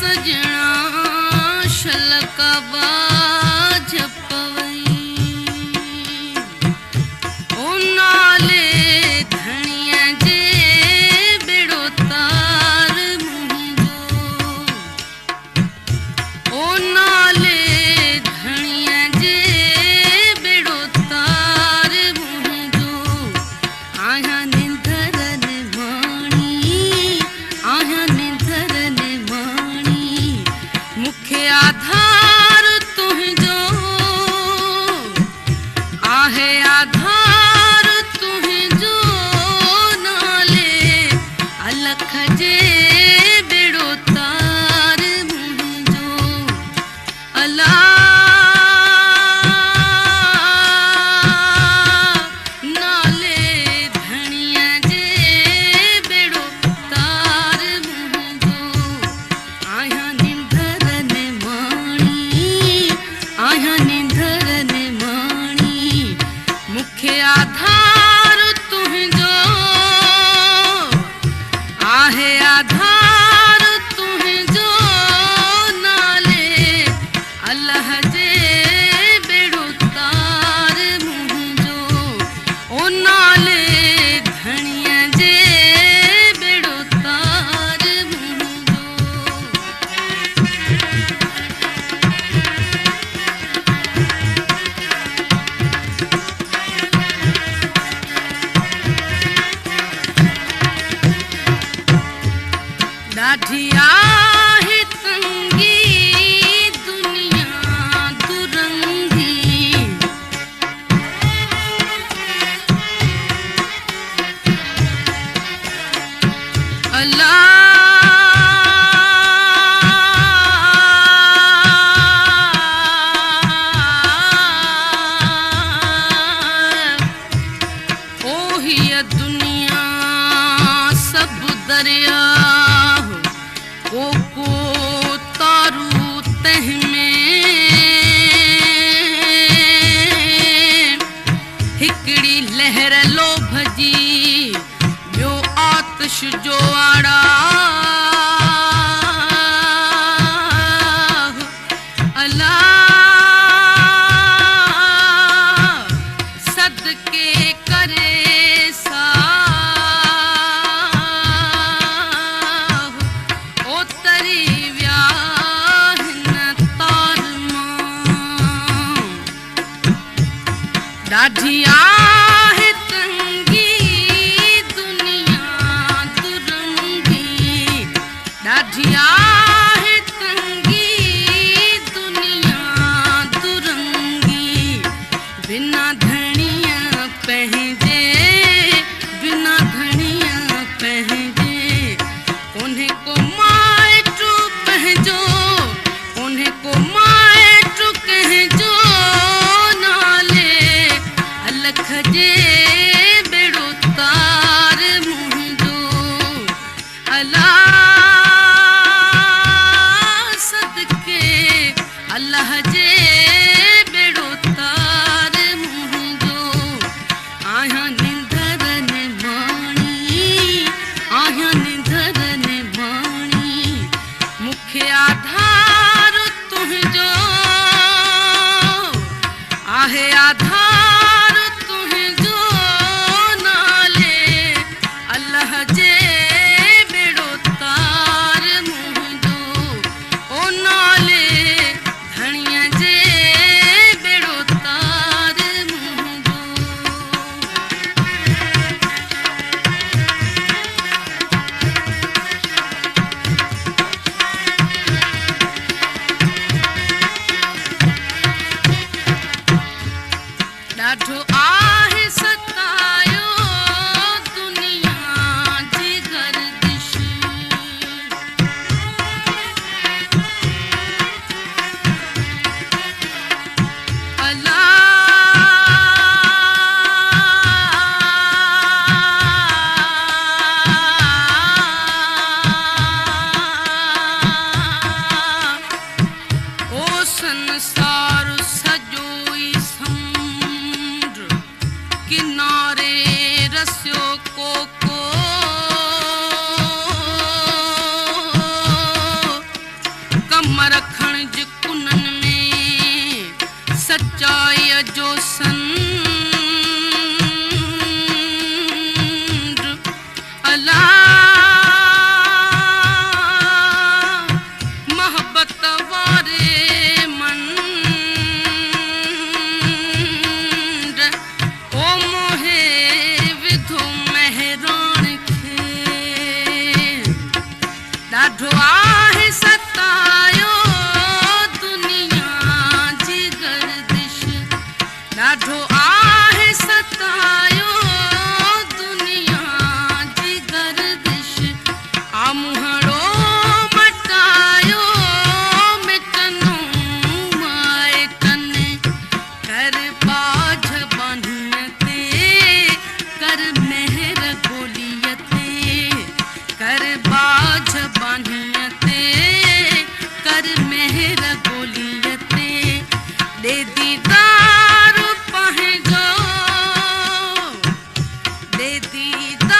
सजना शलका बाज पवई ओ नाले धनिया जे बेड़ो तार मुंहिंजो ओ नाले धनिया जे बेड़ो तार मुंहिंजो आया निंदरन माणी आया निंदरन माणी मुखे आधार तुंहिंजो आहे आधार तुंहिंजो नाले अलख जे बेड़ो तार मुंहिंजो अला नाले धनिया जे बेड़ो तार मुंहिंजो आया निंदरन माणी आया निंदरन माणी मुखे आधार तुंहिंजो आहे आधार तुंहिंजो नाले अल्लाह जे बेड़ो तार मुंहिंजो ओ नाले धनिया जे बेड़ो तार मुंहिंजो ॾाढी आहे तंगी दुनिया दुरंगी अला ओ हिय दुनिया सब दरिया को तारू तह में हिकड़ी लहर लोभ जी ॿियो आतिश जो आड़ा अला सदके करे सा ओ तरी व्याह न तार मां ॾाढी आहे तंगी दुनिया दुरंगी ॾाढो आहे सतायो दुनिया जी गर्दिश, ॾाढो आहे सतायो दुनिया जी गर्दिश। आमुहड़ो मटायो मिटनो माए कने, कर बाझ बान्हियते कर मेहर गोलियते, कर बाझ बान्हियते कर मेहर गोलियते। दे दीदार पंहिंजो, दे दीदार